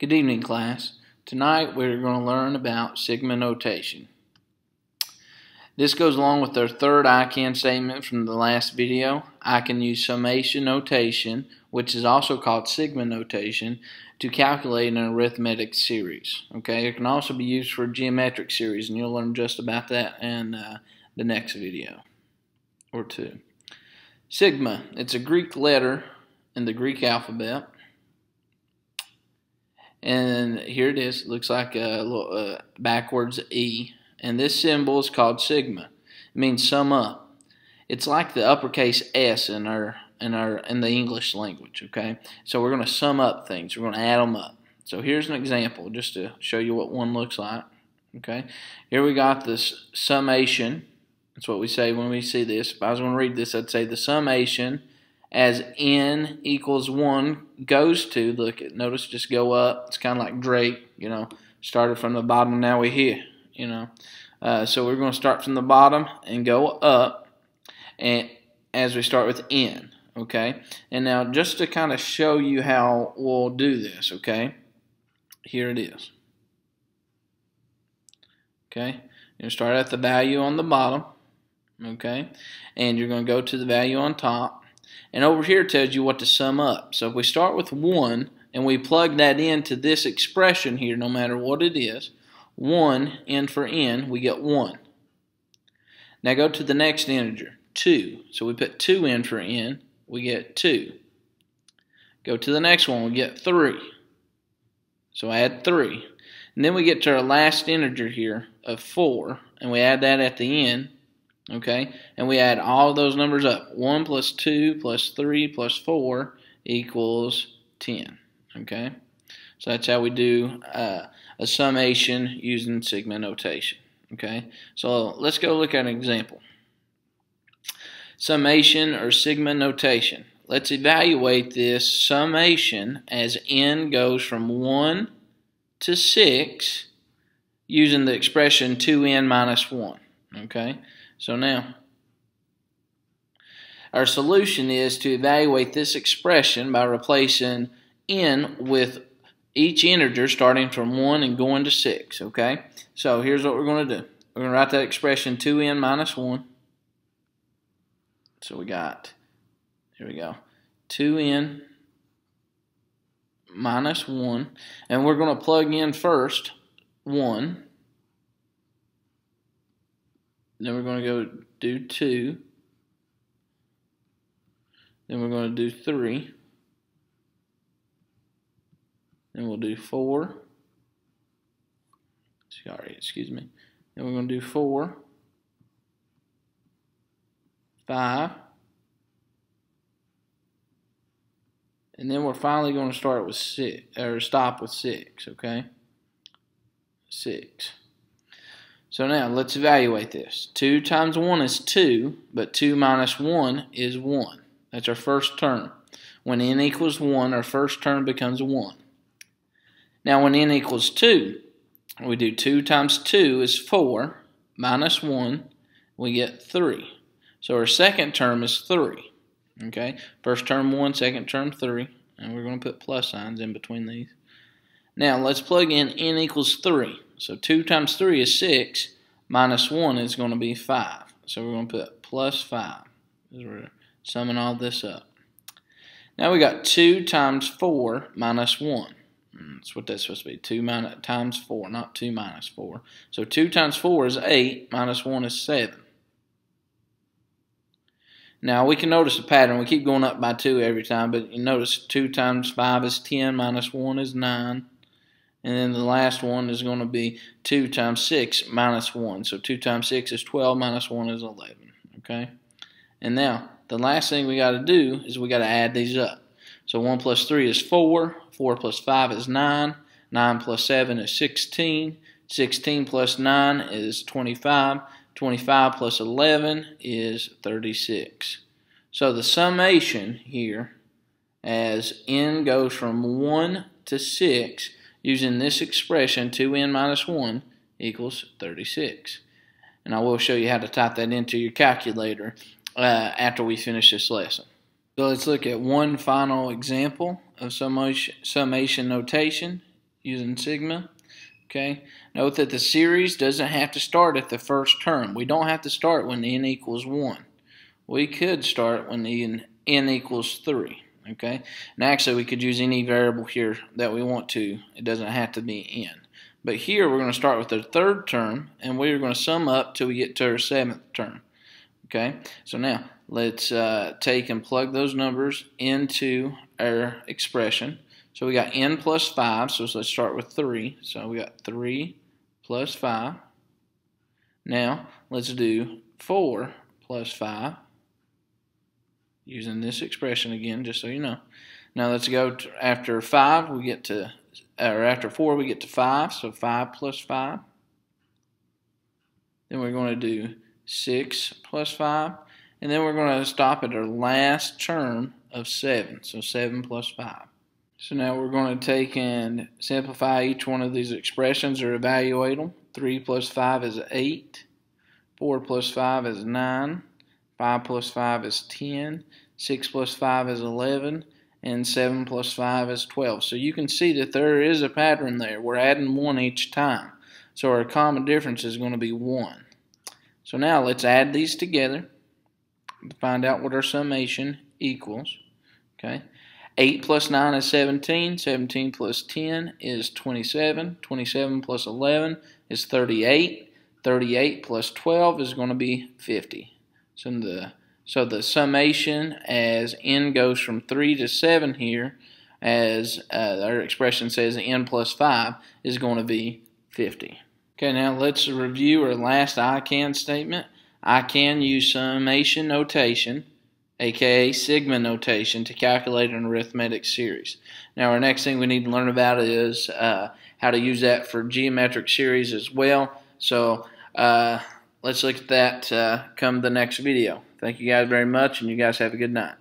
Good evening, class. Tonight we're going to learn about sigma notation. This goes along with our third I can statement from the last video. I can use summation notation, which is also called sigma notation, to calculate an arithmetic series. Okay, it can also be used for a geometric series, and you'll learn just about that in the next video or two. Sigma, it's a Greek letter in the Greek alphabet. And here it is. It looks like a little backwards E. And this symbol is called sigma. It means sum up. It's like the uppercase S in the English language. Okay, so we're going to sum up things. We're going to add them up. So here's an example just to show you what one looks like. Okay, here we got this summation. That's what we say when we see this. If I was going to read this, I'd say the summation as n equals 1 goes to, look, notice just go up. It's kind of like Drake, started from the bottom, now we're here, So we're going to start from the bottom and go up, and as we start with n, okay? And now just to kind of show you how we'll do this, okay? Here it is. Okay? You're going to start at the value on the bottom, okay? And you're going to go to the value on top. And over here it tells you what to sum up. So if we start with 1 and we plug that into this expression here, no matter what it is, 1, n for n, we get 1. Now go to the next integer, 2. So we put 2 in for n, we get 2. Go to the next one, we get 3. So add 3. And then we get to our last integer here of 4, and we add that at the end. Okay, and we add all those numbers up. 1 plus 2 plus 3 plus 4 equals 10. Okay, so that's how we do a summation using sigma notation. Okay, so let's go look at an example. Summation or sigma notation. Let's evaluate this summation as n goes from 1 to 6 using the expression 2n minus 1. Okay. So now, our solution is to evaluate this expression by replacing n with each integer starting from 1 and going to 6, okay? So here's what we're going to do. We're going to write that expression 2n minus 1. So we got, here we go, 2n minus 1. And we're going to plug in first 1. Then we're going to go do 2. Then we're going to do 3. Then we'll do 4. Sorry, excuse me. Then we're going to do 4, 5. And then we're finally going to start with 6, or stop with 6, okay? 6. So now let's evaluate this. 2 times 1 is 2, but 2 minus 1 is 1. That's our first term. When n equals 1, our first term becomes 1. Now when n equals 2, we do 2 times 2 is 4, minus 1, we get 3. So our second term is 3. Okay, first term 1, second term 3, and we're going to put plus signs in between these. Now let's plug in n equals 3. So 2 times 3 is 6, minus 1 is going to be 5. So we're going to put plus 5 as we're summing all this up. Now we got 2 times 4 minus 1. That's what that's supposed to be, 2 times 4, not 2 minus 4. So 2 times 4 is 8, minus 1 is 7. Now we can notice a pattern. We keep going up by 2 every time, but you notice 2 times 5 is 10, minus 1 is 9. And then the last one is going to be 2 times 6 minus 1. So 2 times 6 is 12, minus 1 is 11. Okay? And now, the last thing we got to do is we got to add these up. So 1 plus 3 is 4. 4 plus 5 is 9. 9 plus 7 is 16. 16 plus 9 is 25. 25 plus 11 is 36. So the summation here, as n goes from 1 to 6, using this expression, 2n minus 1 equals 36. And I will show you how to type that into your calculator after we finish this lesson. So let's look at one final example of summation notation. using sigma. Okay. Note that the series doesn't have to start at the first term. We don't have to start when n equals 1. We could start when n equals 3. Okay. And actually, we could use any variable here that we want to. It doesn't have to be n. But here, we're going to start with the third term, and we're going to sum up till we get to our 7th term. Okay. So now, let's take and plug those numbers into our expression. So we got n plus 5, so let's start with 3. So we got 3 plus 5. Now, let's do 4 plus 5, using this expression again, just so you know. Now let's go to, after 5, we get to, or after 4, we get to 5, so 5 plus 5. Then we're going to do 6 plus 5, and then we're going to stop at our last term of 7, so 7 plus 5. So now we're going to take and simplify each one of these expressions or evaluate them. 3 plus 5 is 8, 4 plus 5 is 9, 5 plus 5 is 10, 6 plus 5 is 11, and 7 plus 5 is 12. So you can see that there is a pattern there. We're adding 1 each time. So our common difference is going to be 1. So now let's add these together to find out what our summation equals. Okay. 8 plus 9 is 17. 17 plus 10 is 27. 27 plus 11 is 38. 38 plus 12 is going to be 50. So the summation as n goes from 3 to 7 here, as our expression says n plus 5, is going to be 50. Okay, now let's review our last I can statement. I can use summation notation, aka sigma notation, to calculate an arithmetic series. Now our next thing we need to learn about is how to use that for geometric series as well. So let's look at that come the next video. Thank you guys very much, and you guys have a good night.